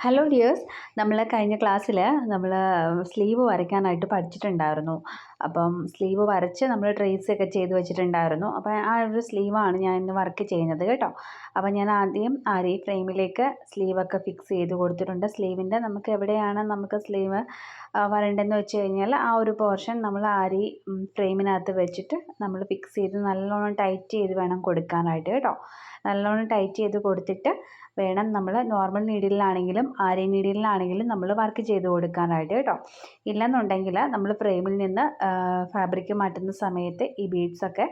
Hello dears, നമ്മൾ കഴിഞ്ഞ ക്ലാസ്സിൽ നമ്മൾ സ്ലീവ് വരയ്ക്കാനായിട്ട് പഠിച്ചിട്ടുണ്ടായിരുന്നു. അപ്പം സ്ലീവ് വരച്ച് നമ്മൾ ട്രേസൊക്കെ ചെയ്ത് വെച്ചിട്ടുണ്ടായിരുന്നു. അപ്പോൾ ആ ഒരു സ്ലീവാണ് ഞാൻ ഇന്ന് വർക്ക് ചെയ്യുന്നത് കേട്ടോ. അപ്പോൾ ഞാൻ ആദ്യം ആരി ഫ്രെയിമിലേക്ക് സ്ലീവൊക്കെ ഫിക്സ് ചെയ്ത് കൊടുത്തിട്ടുണ്ട്. സ്ലീവിൻ്റെ നമുക്ക് എവിടെയാണ് നമുക്ക് സ്ലീവ് വരേണ്ടതെന്ന് വെച്ച് കഴിഞ്ഞാൽ ആ ഒരു പോർഷൻ നമ്മൾ ആരി ഫ്രെയിമിനകത്ത് വെച്ചിട്ട് നമ്മൾ ഫിക്സ് ചെയ്ത് നല്ലോണം ടൈറ്റ് ചെയ്ത് വേണം കൊടുക്കാനായിട്ട് കേട്ടോ. നല്ലോണം ടൈറ്റ് ചെയ്ത് കൊടുത്തിട്ട് വേണം നമ്മൾ നോർമൽ നീഡിലാണെങ്കിലും ആരി നീഡിലാണെങ്കിലും നമ്മൾ വർക്ക് ചെയ്ത് കൊടുക്കാനായിട്ട് കേട്ടോ. ഇല്ലെന്നുണ്ടെങ്കിൽ നമ്മൾ ഫ്രെയിമിൽ നിന്ന് ഫാബ്രിക് മാറ്റുന്ന സമയത്ത് ഈ ബീഡ്സൊക്കെ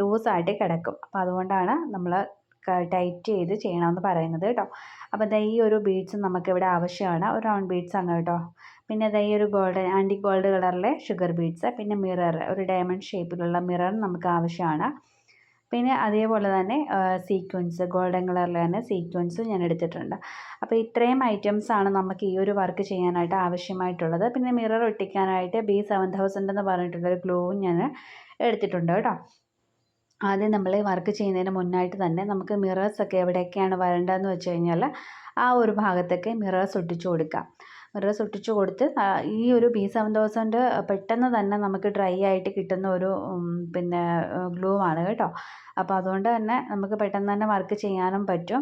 ലൂസായിട്ട് കിടക്കും. അപ്പോൾ അതുകൊണ്ടാണ് നമ്മൾ ടൈറ്റ് ചെയ്ത് ചെയ്യണമെന്ന് പറയുന്നത് കേട്ടോ. അപ്പോൾ ദാ ഈ ഒരു ബീഡ്സ് നമുക്കിവിടെ ആവശ്യമാണ്. ഒരു റൗണ്ട് ബീഡ്സ് ആണ് കേട്ടോ. പിന്നെ ദാ ഈ ഒരു ഗോൾഡൻ ആൻറ്റി ഗോൾഡ് കളറിലെ ഷുഗർ ബീഡ്സ്, പിന്നെ മിറർ, ഒരു ഡയമണ്ട് ഷേപ്പിലുള്ള മിറർ നമുക്ക് ആവശ്യമാണ്. പിന്നെ അതേപോലെ തന്നെ സീക്വൻസ്, ഗോൾഡൻ കളറിൽ തന്നെ സീക്വൻസ് ഞാൻ എടുത്തിട്ടുണ്ട്. അപ്പോൾ ഇത്രയും ഐറ്റംസാണ് നമുക്ക് ഈ ഒരു വർക്ക് ചെയ്യാനായിട്ട് ആവശ്യമായിട്ടുള്ളത്. പിന്നെ മിറർ ഒട്ടിക്കാനായിട്ട് B7000 എന്ന് പറഞ്ഞിട്ടുള്ളൊരു ഗ്ലൂവും ഞാൻ എടുത്തിട്ടുണ്ട് കേട്ടോ. ആദ്യം നമ്മൾ വർക്ക് ചെയ്യുന്നതിന് മുന്നായിട്ട് തന്നെ നമുക്ക് മിറേഴ്സൊക്കെ എവിടെയൊക്കെയാണ് വരേണ്ടതെന്ന് വെച്ച് കഴിഞ്ഞാൽ ആ ഒരു ഭാഗത്തൊക്കെ മിറേഴ്സ് ഒട്ടിച്ചു കൊടുക്കാം. മിറേഴ്സ് ഒട്ടിച്ചു കൊടുത്ത് ഈ ഒരു B7000 പെട്ടെന്ന് തന്നെ നമുക്ക് ഡ്രൈ ആയിട്ട് കിട്ടുന്ന ഒരു പിന്നെ ഗ്ലൂ ആണ് കേട്ടോ. അപ്പോൾ അതുകൊണ്ട് തന്നെ നമുക്ക് പെട്ടെന്ന് തന്നെ വർക്ക് ചെയ്യാനും പറ്റും.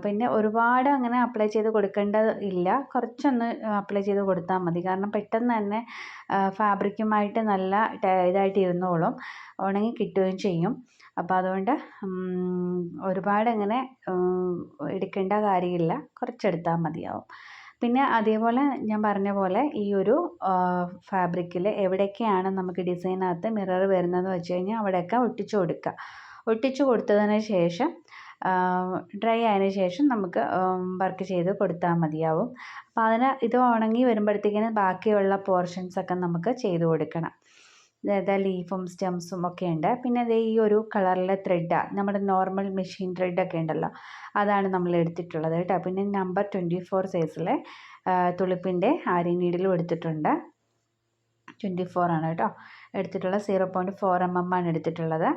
പിന്നെ ഒരുപാട് അങ്ങനെ അപ്ലൈ ചെയ്ത് കൊടുക്കേണ്ടത് ഇല്ല, കുറച്ചൊന്ന് അപ്ലൈ ചെയ്ത് കൊടുത്താൽ മതി. കാരണം പെട്ടെന്ന് തന്നെ ഫാബ്രിക്കുമായിട്ട് നല്ല ഇതായിട്ട് ഇരുന്നോളും, ഉണങ്ങി കിട്ടുകയും ചെയ്യും. അപ്പോൾ അതുകൊണ്ട് ഒരുപാട് അങ്ങനെ എടുക്കേണ്ട കാര്യമില്ല, കുറച്ചെടുത്താൽ മതിയാവും. പിന്നെ അതേപോലെ ഞാൻ പറഞ്ഞ പോലെ ഈ ഒരു ഫാബ്രിക്കിൽ എവിടെയൊക്കെയാണ് നമുക്ക് ഡിസൈനകത്ത് മിറർ വരുന്നതെന്ന് വെച്ച് കഴിഞ്ഞാൽ അവിടെയൊക്കെ ഒട്ടിച്ചു കൊടുക്കുക. ഒട്ടിച്ചു കൊടുത്തതിന് ശേഷം ഡ്രൈ ആയതിനു ശേഷം നമുക്ക് വർക്ക് ചെയ്ത് കൊടുത്താൽ മതിയാവും. അപ്പോൾ ഇത് ഉണങ്ങി വരുമ്പോഴത്തേക്കിനും ബാക്കിയുള്ള പോർഷൻസൊക്കെ നമുക്ക് ചെയ്ത് കൊടുക്കണം. അതായത് ലീഫും സ്റ്റെംസും ഒക്കെ ഉണ്ട്. പിന്നെ അത് ഈ ഒരു കളറിലെ ത്രെഡാണ്, നമ്മുടെ നോർമൽ മെഷീൻ ത്രെഡൊക്കെ ഉണ്ടല്ലോ, അതാണ് നമ്മൾ എടുത്തിട്ടുള്ളത് കേട്ടോ. പിന്നെ നമ്പർ 24 സൈസിലെ തുളിപ്പിൻ്റെ ആരി നീഡിലും എടുത്തിട്ടുണ്ട്. 24 ആണ് കേട്ടോ എടുത്തിട്ടുള്ളത്. 0.4 mm ആണ് എടുത്തിട്ടുള്ളത്.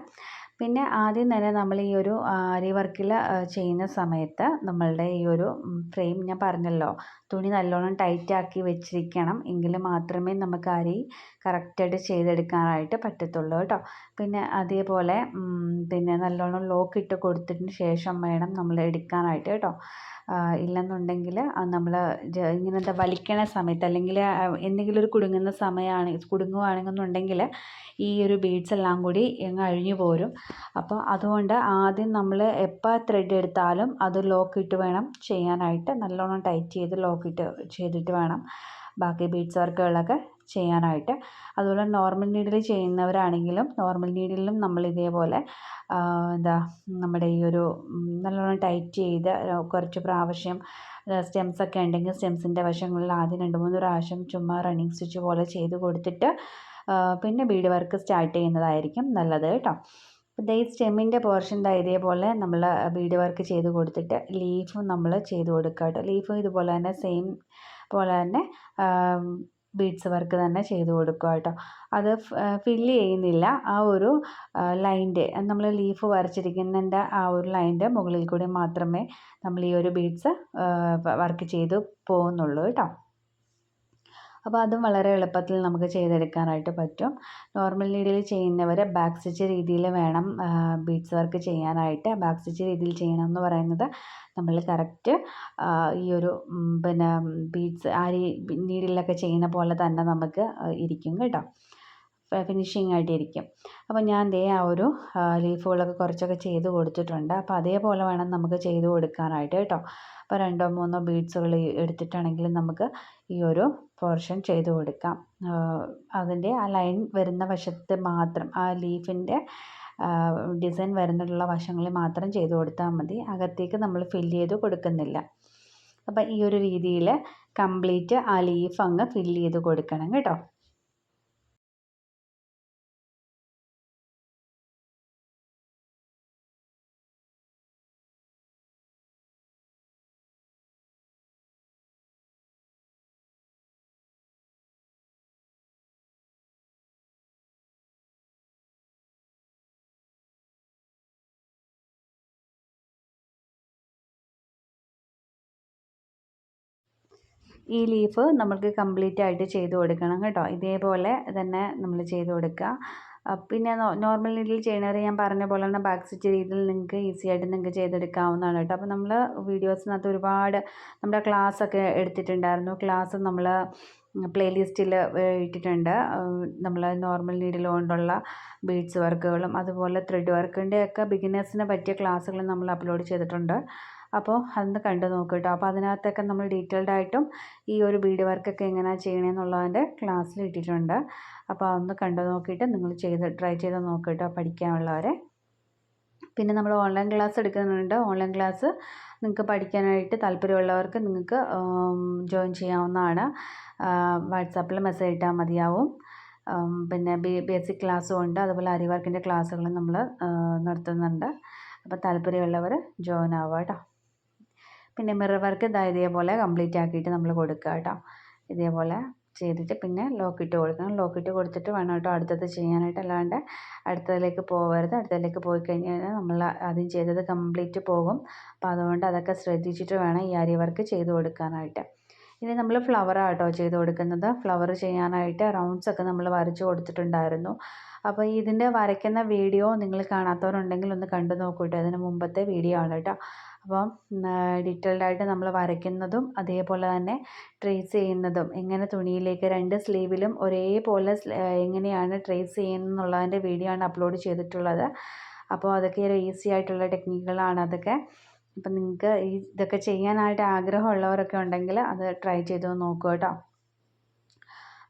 പിന്നെ ആദ്യം തന്നെ നമ്മൾ ഈ ഒരു ആരി വർക്കിൽ ചെയ്യുന്ന സമയത്ത് നമ്മളുടെ ഈ ഒരു ഫ്രെയിം ഞാൻ പറഞ്ഞല്ലോ, തുണി നല്ലോണം ടൈറ്റാക്കി വെച്ചിരിക്കണം, എങ്കിൽ മാത്രമേ നമുക്ക് ആരി കറക്റ്റായിട്ട് ചെയ്തെടുക്കാനായിട്ട് പറ്റത്തുള്ളൂ കേട്ടോ. പിന്നെ അതേപോലെ പിന്നെ നല്ലോണം ലോക്ക് ഇട്ട് കൊടുത്തതിന് ശേഷം വേണം നമ്മൾ എടുക്കാനായിട്ട് കേട്ടോ. ഇല്ലെന്നുണ്ടെങ്കിൽ നമ്മൾ ഇങ്ങനത്തെ വലിക്കണ സമയത്ത് അല്ലെങ്കിൽ എന്തെങ്കിലും ഒരു കുടുങ്ങുവാണെന്നുണ്ടെങ്കിൽ ഈ ഒരു ബീഡ്സ് എല്ലാം കൂടി അഴിഞ്ഞു പോരും. അപ്പോൾ അതുകൊണ്ട് ആദ്യം നമ്മൾ എപ്പോൾ ത്രെഡ് എടുത്താലും അത് ലോക്ക് ഇട്ട് വേണം ചെയ്യാനായിട്ട്, നല്ലോണം ടൈറ്റ് ചെയ്ത് ലോക്ക് ഇട്ട് ചെയ്തിട്ട് വേണം ബാക്കി ബീഡ്സ് വർക്കുകളൊക്കെ ചെയ്യാനായിട്ട്. അതുപോലെ നോർമൽ നീഡിൽ ചെയ്യുന്നവരാണെങ്കിലും നോർമൽ നീഡിലും നമ്മൾ ഇതേപോലെ നമ്മുടെ ഈ ഒരു നല്ലോണം ടൈറ്റ് ചെയ്ത് കുറച്ച് പ്രാവശ്യം സ്റ്റെംസൊക്കെ ഉണ്ടെങ്കിൽ സ്റ്റെംസിൻ്റെ വശങ്ങളിൽ ആദ്യം 2-3 പ്രാവശ്യം ചുമ്മാ റണ്ണിങ് സ്റ്റിച്ച് പോലെ ചെയ്ത് കൊടുത്തിട്ട് പിന്നെ ബീഡ് വർക്ക് സ്റ്റാർട്ട് ചെയ്യുന്നതായിരിക്കും നല്ലത് കേട്ടോ. അപ്പോൾ ഈ സ്റ്റെമ്മിൻ്റെ പോർഷൻ ഇതേപോലെ നമ്മൾ ബീഡ് വർക്ക് ചെയ്ത് കൊടുത്തിട്ട് ലീഫും നമ്മൾ ചെയ്ത് കൊടുക്കുക കേട്ടോ. ലീഫും ഇതുപോലെ തന്നെ സെയിം പോലെ തന്നെ ബീഡ്സ് വർക്ക് തന്നെ ചെയ്ത് കൊടുക്കുക കേട്ടോ. അത് ഫില്ല് ചെയ്യുന്നില്ല, ആ ഒരു ലൈൻ്റെ നമ്മൾ ലീഫ് വരച്ചിരിക്കുന്നതിൻ്റെ ആ ഒരു ലൈൻ്റെ മുകളിൽ കൂടി മാത്രമേ നമ്മൾ ഈ ഒരു ബീഡ്സ് വർക്ക് ചെയ്ത് പോകുന്നുള്ളൂ കേട്ടോ. അപ്പോൾ അതും വളരെ എളുപ്പത്തിൽ നമുക്ക് ചെയ്തെടുക്കാനായിട്ട് പറ്റും. നോർമൽ നീഡിൽ ചെയ്യുന്നവർ ബാക്ക് സ്റ്റിച്ച് രീതിയിൽ വേണം ബീഡ്സ് വർക്ക് ചെയ്യാനായിട്ട്. ബാക്ക് സ്റ്റിച്ച് രീതിയിൽ ചെയ്യണം എന്ന് പറയുന്നത് നമ്മൾ കറക്റ്റ് ഈ ഒരു പിന്നെ ബീഡ്സ് ആരി നീഡിലൊക്കെ ചെയ്യുന്ന പോലെ തന്നെ നമുക്ക് ഇരിക്കും കേട്ടോ, ഫിനിഷിംഗ് ആയിട്ടിരിക്കും. അപ്പോൾ ഞാൻ ആ ഒരു ലീഫുകളൊക്കെ കുറച്ചൊക്കെ ചെയ്ത് കൊടുത്തിട്ടുണ്ട്. അപ്പോൾ അതേപോലെ വേണം നമുക്ക് ചെയ്ത് കൊടുക്കാനായിട്ട് കേട്ടോ. അപ്പോൾ 2-3 ബീഡ്സുകൾ എടുത്തിട്ടാണെങ്കിൽ നമുക്ക് ഈ ഒരു പോർഷൻ ചെയ്ത് കൊടുക്കാം. അതിൻ്റെ ആ ലൈൻ വരുന്ന വശത്ത് മാത്രം, ആ ലീഫിൻ്റെ ഡിസൈൻ വരുന്നുള്ള വശങ്ങളിൽ മാത്രം ചെയ്ത് കൊടുത്താൽ മതി, അകത്തേക്ക് നമ്മൾ ഫില്ല് ചെയ്ത് കൊടുക്കുന്നില്ല. അപ്പം ഈ ഒരു രീതിയിൽ കംപ്ലീറ്റ് ആ ലീഫ് അങ്ങ് ഫില്ല് ചെയ്ത് കൊടുക്കണം കേട്ടോ. ഈ ലീഫ് നമ്മൾക്ക് കംപ്ലീറ്റ് ആയിട്ട് ചെയ്ത് കൊടുക്കണം കേട്ടോ. ഇതേപോലെ തന്നെ നമ്മൾ ചെയ്ത് കൊടുക്കുക. പിന്നെ നോർമൽ നീഡിൽ ചെയ്യണവർ ഞാൻ പറഞ്ഞ പോലെ തന്നെ ബാക്ക് സ്റ്റിച്ച് രീതിയിൽ നിങ്ങൾക്ക് ഈസി ആയിട്ട് നിങ്ങൾക്ക് ചെയ്തെടുക്കാവുന്നതാണ് കേട്ടോ. അപ്പോൾ നമ്മൾ വീഡിയോസിനകത്ത് ഒരുപാട് നമ്മുടെ ക്ലാസ്സൊക്കെ എടുത്തിട്ടുണ്ടായിരുന്നു. ക്ലാസ് നമ്മൾ പ്ലേലിസ്റ്റിൽ ഇട്ടിട്ടുണ്ട്. നമ്മൾ നോർമൽ നീഡിൽ കൊണ്ടുള്ള ബീഡ്സ് വർക്കുകളും അതുപോലെ ത്രെഡ് വർക്കിൻ്റെയൊക്കെ ബിഗിനേഴ്സിന് പറ്റിയ ക്ലാസ്സുകൾ നമ്മൾ അപ്ലോഡ് ചെയ്തിട്ടുണ്ട്. അപ്പോൾ അതൊന്ന് കണ്ടു നോക്കൂ കേട്ടോ. അപ്പോൾ അതിനകത്തൊക്കെ നമ്മൾ ഡീറ്റെയിൽഡ് ആയിട്ടും ഈ ഒരു ബീഡ് വർക്കൊക്കെ എങ്ങനെയാണ് ചെയ്യണമെന്നുള്ളതിൻ്റെ ക്ലാസ്സിൽ ഇട്ടിട്ടുണ്ട്. അപ്പോൾ അതൊന്ന് കണ്ടു നോക്കിയിട്ട് നിങ്ങൾ ട്രൈ ചെയ്ത് നോക്കൂ കേട്ടോ, പഠിക്കാനുള്ളവരെ. പിന്നെ നമ്മൾ ഓൺലൈൻ ക്ലാസ് എടുക്കുന്നുണ്ട്. ഓൺലൈൻ ക്ലാസ് നിങ്ങൾക്ക് പഠിക്കാനായിട്ട് താല്പര്യമുള്ളവർക്ക് നിങ്ങൾക്ക് ജോയിൻ ചെയ്യാവുന്നതാണ്. വാട്സാപ്പിൽ മെസ്സേജ് ഇട്ടാൽ മതിയാവും. പിന്നെ ബേസിക് ക്ലാസ്സും ഉണ്ട്, അതുപോലെ അരി വർക്കിൻ്റെ ക്ലാസ്സുകളും നമ്മൾ നടത്തുന്നുണ്ട്. അപ്പോൾ താല്പര്യമുള്ളവർ ജോയിൻ ആവുക കേട്ടോ. പിന്നെ മിറർ വർക്ക് ഇതേപോലെ കംപ്ലീറ്റ് ആക്കിയിട്ട് നമ്മൾ കൊടുക്കുക കേട്ടോ. ഇതേപോലെ ചെയ്തിട്ട് പിന്നെ ലോക്കിട്ട് കൊടുക്കണം. ലോക്കിട്ട് കൊടുത്തിട്ട് വേണം കേട്ടോ അടുത്തത് ചെയ്യാനായിട്ട്. അല്ലാണ്ട് അടുത്തതിലേക്ക് പോകരുത്. അടുത്തതിലേക്ക് പോയി കഴിഞ്ഞാൽ നമ്മൾ ആദ്യം ചെയ്തത് കംപ്ലീറ്റ് പോകും. അപ്പോൾ അതുകൊണ്ട് അതൊക്കെ ശ്രദ്ധിച്ചിട്ട് വേണം ഈ അരി വർക്ക് ചെയ്ത് കൊടുക്കാനായിട്ട്. ഇനി നമ്മൾ ഫ്ലവറാണ് കേട്ടോ ചെയ്ത് കൊടുക്കുന്നത്. ഫ്ലവർ ചെയ്യാനായിട്ട് റൗണ്ട്സൊക്കെ നമ്മൾ വരച്ച് കൊടുത്തിട്ടുണ്ടായിരുന്നു. അപ്പോൾ ഇതിൻ്റെ വരയ്ക്കുന്ന വീഡിയോ നിങ്ങൾ കാണാത്തവരുണ്ടെങ്കിൽ ഒന്ന് കണ്ടു നോക്കൂ കേട്ടോ. അതിന് മുമ്പത്തെ വീഡിയോ ആണ് കേട്ടോ. അപ്പം ഡീറ്റെയിൽഡായിട്ട് നമ്മൾ വരയ്ക്കുന്നതും അതേപോലെ തന്നെ ട്രേസ് ചെയ്യുന്നതും എങ്ങനെ തുണിയിലേക്ക് 2 സ്ലീവിലും ഒരേപോലെ എങ്ങനെയാണ് ട്രേസ് ചെയ്യുന്നതെന്നുള്ളതിൻ്റെ വീഡിയോ ആണ് അപ്ലോഡ് ചെയ്തിട്ടുള്ളത്. അപ്പോൾ അതൊക്കെ ഒരു ഈസി ആയിട്ടുള്ള ടെക്നിക്കുകളാണ് അതൊക്കെ. അപ്പം നിങ്ങൾക്ക് ഇതൊക്കെ ചെയ്യാനായിട്ട് ആഗ്രഹമുള്ളവരൊക്കെ ഉണ്ടെങ്കിൽ അത് ട്രൈ ചെയ്ത് നോക്കുക കേട്ടോ.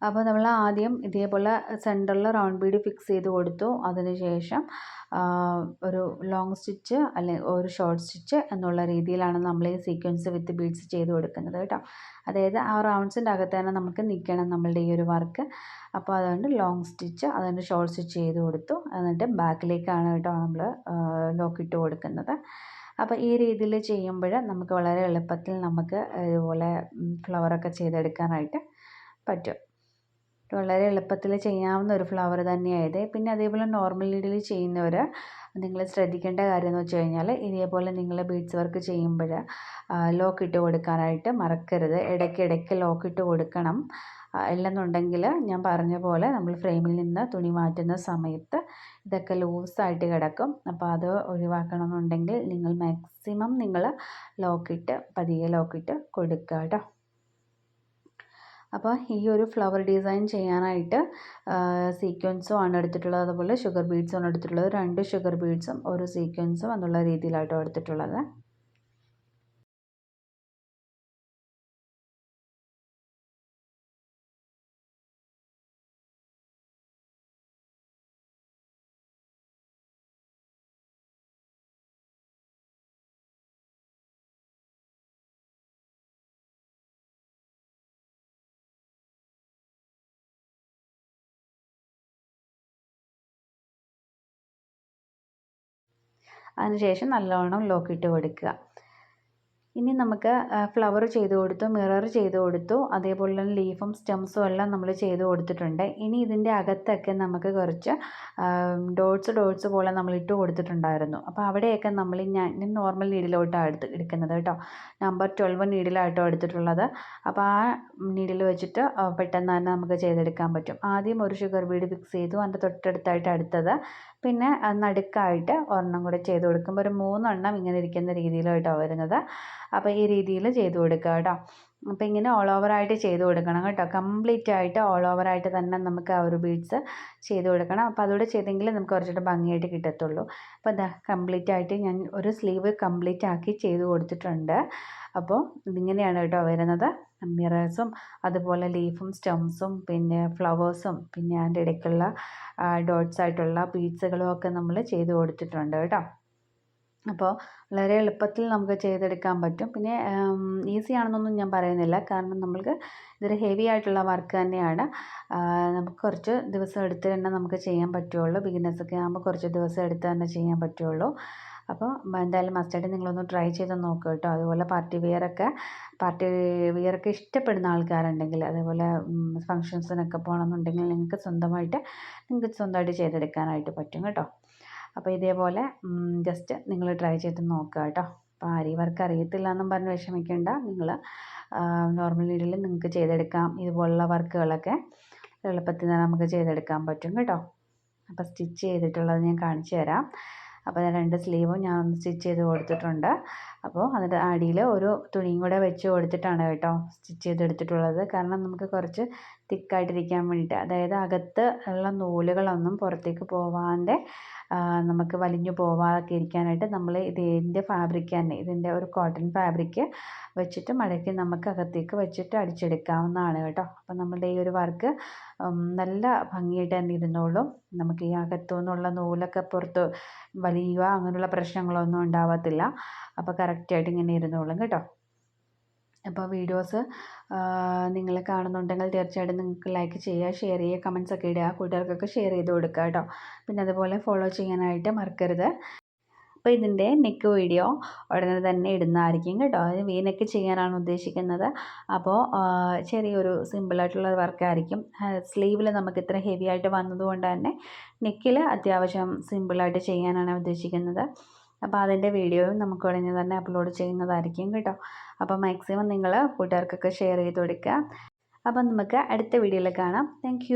അപ്പോൾ നമ്മൾ ആദ്യം ഇതേപോലെ സെൻറ്ററിൽ റൗണ്ട് ബീഡ് ഫിക്സ് ചെയ്ത് കൊടുത്തു. അതിനുശേഷം ഒരു ലോങ് സ്റ്റിച്ച് അല്ലെങ്കിൽ ഒരു ഷോർട്ട് സ്റ്റിച്ച് എന്നുള്ള രീതിയിലാണ് നമ്മൾ ഈ സീക്വൻസ് വിത്ത് ബീഡ്സ് ചെയ്ത് കൊടുക്കുന്നത് കേട്ടോ. അതായത് ആ റൗണ്ട്സിൻ്റെ അകത്ത് തന്നെ നമുക്ക് നിൽക്കണം നമ്മളുടെ ഈ ഒരു വർക്ക്. അപ്പോൾ അതുകൊണ്ട് ലോങ് സ്റ്റിച്ച് അതുകൊണ്ട് ഷോർട്ട് സ്റ്റിച്ച് ചെയ്ത് കൊടുത്തു. എന്നിട്ട് ബാക്കിലേക്കാണ് കേട്ടോ നമ്മൾ ലോക്കിട്ട് കൊടുക്കുന്നത്. അപ്പോൾ ഈ രീതിയിൽ ചെയ്യുമ്പോൾ നമുക്ക് വളരെ എളുപ്പത്തിൽ നമുക്ക് ഇതുപോലെ ഫ്ലവറൊക്കെ ചെയ്തെടുക്കാനായിട്ട് പറ്റും. വളരെ എളുപ്പത്തിൽ ചെയ്യാവുന്ന ഒരു ഫ്ലവർ തന്നെയായത്. പിന്നെ അതേപോലെ നോർമൽ നീഡിൽ ചെയ്യുന്നവർ നിങ്ങൾ ശ്രദ്ധിക്കേണ്ട കാര്യം എന്ന് വെച്ച് കഴിഞ്ഞാൽ ഇതേപോലെ നിങ്ങൾ ബീഡ്സ് വർക്ക് ചെയ്യുമ്പോൾ ലോക്കിട്ട് കൊടുക്കാനായിട്ട് മറക്കരുത്. ഇടയ്ക്കിടയ്ക്ക് ലോക്കിട്ട് കൊടുക്കണം. അല്ലെന്നുണ്ടെങ്കിൽ ഞാൻ പറഞ്ഞ പോലെ നമ്മൾ ഫ്രെയിമിൽ നിന്ന് തുണി മാറ്റുന്ന സമയത്ത് ഇതൊക്കെ ലൂസായിട്ട് കിടക്കും. അപ്പോൾ അത് ഒഴിവാക്കണമെന്നുണ്ടെങ്കിൽ നിങ്ങൾ മാക്സിമം നിങ്ങൾ പതിയെ ലോക്കിട്ട് കൊടുക്കുക കേട്ടോ. അപ്പോൾ ഈ ഒരു ഫ്ലവർ ഡിസൈൻ ചെയ്യാനായിട്ട് സീക്വൻസും ആണ് എടുത്തിട്ടുള്ളത്, അതുപോലെ ഷുഗർ ബീഡ്സും ആണ് എടുത്തിട്ടുള്ളത്. 2 ഷുഗർ ബീഡ്സും ഒരു സീക്വൻസും എന്നുള്ള രീതിയിലായിട്ടോ എടുത്തിട്ടുള്ളത്. അതിനുശേഷം നല്ലോണം ലോക്കിട്ട് കൊടുക്കുക. ഇനി നമുക്ക് ഫ്ലവർ ചെയ്ത് കൊടുത്തു, മിറർ ചെയ്ത് കൊടുത്തു, അതേപോലെ തന്നെ ലീഫും സ്റ്റെംസും എല്ലാം നമ്മൾ ചെയ്ത് കൊടുത്തിട്ടുണ്ട്. ഇനി ഇതിൻ്റെ അകത്തൊക്കെ നമുക്ക് കുറച്ച് ഡോട്ട്സ് പോലെ നമ്മൾ ഇട്ട് കൊടുത്തിട്ടുണ്ടായിരുന്നു. അപ്പോൾ അവിടെയൊക്കെ ഞാൻ നോർമൽ നീഡിലോട്ടാണ് എടുക്കുന്നത് കേട്ടോ. നമ്പർ 12 നീഡിലായിട്ടോ എടുത്തിട്ടുള്ളത്. അപ്പോൾ ആ നീഡിൽ വെച്ചിട്ട് പെട്ടെന്ന് തന്നെ നമുക്ക് ചെയ്തെടുക്കാൻ പറ്റും. ആദ്യം ഒരു ഷുഗർ ബീഡ് ഫിക്സ് ചെയ്തു, അതിൻ്റെ തൊട്ടടുത്തായിട്ട് അടുത്തത്, പിന്നെ നടുക്കായിട്ട് ഒരെണ്ണം കൂടെ ചെയ്ത് കൊടുക്കുമ്പോൾ ഒരു 3 എണ്ണം ഇങ്ങനെ ഇരിക്കുന്ന രീതിയിലായിട്ടോ വരുന്നത്. അപ്പോൾ ഈ രീതിയിൽ ചെയ്ത് കൊടുക്കുക കേട്ടോ. അപ്പോൾ ഇങ്ങനെ ഓൾ ഓവറായിട്ട് ചെയ്ത് കൊടുക്കണം കേട്ടോ. കംപ്ലീറ്റ് ആയിട്ട് ഓൾ ഓവറായിട്ട് തന്നെ നമുക്ക് ആ ഒരു ബീഡ്സ് ചെയ്ത് കൊടുക്കണം. അപ്പോൾ അതുകൂടെ ചെയ്തെങ്കിൽ നമുക്ക് കുറച്ചുകൂടെ ഭംഗിയായിട്ട് കിട്ടത്തുള്ളൂ. അപ്പോൾ ഇതാ കംപ്ലീറ്റ് ആയിട്ട് ഞാൻ ഒരു സ്ലീവ് കംപ്ലീറ്റ് ആക്കി ചെയ്ത് കൊടുത്തിട്ടുണ്ട്. അപ്പോൾ ഇതിങ്ങനെയാണ് കേട്ടോ വരുന്നത്. മിറേഴ്സും അതുപോലെ ലീഫും സ്റ്റെംസും പിന്നെ ഫ്ലവേഴ്സും പിന്നെ അതിൻ്റെ ഇടയ്ക്കുള്ള ഡോട്ട്സ് ആയിട്ടുള്ള ബീഡ്സുകളും ഒക്കെ നമ്മൾ ചെയ്ത് കൊടുത്തിട്ടുണ്ട് കേട്ടോ. അപ്പോൾ വളരെ എളുപ്പത്തിൽ നമുക്ക് ചെയ്തെടുക്കാൻ പറ്റും. പിന്നെ ഈസി ആണെന്നൊന്നും ഞാൻ പറയുന്നില്ല, കാരണം നമ്മൾക്ക് ഇതൊരു ഹെവി ആയിട്ടുള്ള വർക്ക് തന്നെയാണ്. നമുക്ക് കുറച്ച് ദിവസം എടുത്ത് തന്നെ നമുക്ക് ചെയ്യാൻ പറ്റുള്ളൂ. ബിഗിനേഴ്സൊക്കെ ആകുമ്പോൾ കുറച്ച് ദിവസം എടുത്ത് തന്നെ ചെയ്യാൻ പറ്റുള്ളൂ. അപ്പോൾ എന്തായാലും മസ്റ്റായിട്ട് നിങ്ങളൊന്ന് ട്രൈ ചെയ്ത് നോക്കുക കേട്ടോ. അതുപോലെ പാർട്ടി വെയറൊക്കെ ഇഷ്ടപ്പെടുന്ന ആൾക്കാരുണ്ടെങ്കിൽ, അതേപോലെ ഫങ്ഷൻസിനൊക്കെ പോകണമെന്നുണ്ടെങ്കിൽ നിങ്ങൾക്ക് സ്വന്തമായിട്ട് ചെയ്തെടുക്കാനായിട്ട് പറ്റും കേട്ടോ. അപ്പോൾ ഇതേപോലെ ജസ്റ്റ് നിങ്ങൾ ട്രൈ ചെയ്ത് നോക്കുക കേട്ടോ. അപ്പോൾ ആരി വർക്ക് അറിയത്തില്ല എന്നും പറഞ്ഞ് വിഷമിക്കേണ്ട. നിങ്ങൾ നോർമൽ നീഡിൽ നിങ്ങൾക്ക് ചെയ്തെടുക്കാം. ഇതുപോലുള്ള വർക്കുകളൊക്കെ എളുപ്പത്തിൽ തന്നെ നമുക്ക് ചെയ്തെടുക്കാൻ പറ്റും കേട്ടോ. അപ്പോൾ സ്റ്റിച്ച് ചെയ്തിട്ടുള്ളത് ഞാൻ കാണിച്ചു തരാം. അപ്പോൾ ഞാൻ 2 സ്ലീവും ഞാൻ ഒന്ന് സ്റ്റിച്ച് ചെയ്ത് കൊടുത്തിട്ടുണ്ട്. അപ്പോൾ അതിൻ്റെ അടിയിൽ ഒരു തുണിയും കൂടെ വെച്ച് കൊടുത്തിട്ടാണ് കേട്ടോ സ്റ്റിച്ച് ചെയ്തെടുത്തിട്ടുള്ളത്. കാരണം നമുക്ക് കുറച്ച് തിക്കായിട്ടിരിക്കാൻ വേണ്ടിയിട്ട്, അതായത് അകത്ത് ഉള്ള നൂലുകളൊന്നും പുറത്തേക്ക് പോവാതെ നമുക്ക് വലിഞ്ഞു പോവാതൊക്കെ ഇരിക്കാനായിട്ട് നമ്മൾ ഇതിൻ്റെ ഫാബ്രിക് തന്നെ, ഇതിൻ്റെ ഒരു കോട്ടൺ ഫാബ്രിക് വെച്ചിട്ട് മടക്കി നമുക്ക് അകത്തേക്ക് വെച്ചിട്ട് അടിച്ചെടുക്കാവുന്നതാണ് കേട്ടോ. അപ്പോൾ നമ്മളുടെ ഈ ഒരു വർക്ക് നല്ല ഭംഗിയായിട്ട് തന്നെ ഇരുന്നോളും. നമുക്ക് ഈ അകത്തു നിന്നുള്ള നൂലൊക്കെ പുറത്ത് വലിയുക അങ്ങനെയുള്ള പ്രശ്നങ്ങളൊന്നും ഉണ്ടാവത്തില്ല. അപ്പോൾ കറക്റ്റായിട്ട് ഇങ്ങനെ ഇരുന്നോളും കേട്ടോ. അപ്പോൾ വീഡിയോസ് നിങ്ങൾ കാണുന്നുണ്ടെങ്കിൽ തീർച്ചയായിട്ടും നിങ്ങൾക്ക് ലൈക്ക് ചെയ്യുക, ഷെയർ ചെയ്യുക, കമൻസ് ഒക്കെ ഇടുക, കൂട്ടുകാർക്കൊക്കെ ഷെയർ ചെയ്ത് കൊടുക്കുക കേട്ടോ. പിന്നെ അതുപോലെ ഫോളോ ചെയ്യാനായിട്ട് മറക്കരുത്. അപ്പോൾ ഇതിൻ്റെ നെക്ക് വീഡിയോ ഉടനെ തന്നെ ഇടുന്നതായിരിക്കും കേട്ടോ. അത് വി നെക്ക് ചെയ്യാനാണ് ഉദ്ദേശിക്കുന്നത്. അപ്പോൾ ചെറിയൊരു സിമ്പിളായിട്ടുള്ള വർക്കായിരിക്കും. സ്ലീവിൽ നമുക്ക് ഇത്ര ഹെവി ആയിട്ട് വന്നതുകൊണ്ട് തന്നെ നെക്കിൽ അത്യാവശ്യം സിമ്പിളായിട്ട് ചെയ്യാനാണ് ഉദ്ദേശിക്കുന്നത്. അപ്പോൾ അതിൻ്റെ വീഡിയോയും നമുക്ക് ഉടനെ തന്നെ അപ്ലോഡ് ചെയ്യുന്നതായിരിക്കും കേട്ടോ. അപ്പോൾ മാക്സിമം നിങ്ങൾ കൂട്ടുകാർക്കൊക്കെ ഷെയർ ചെയ്ത് കൊടുക്കുക. അപ്പം നമുക്ക് അടുത്ത വീഡിയോയിൽ കാണാം. താങ്ക്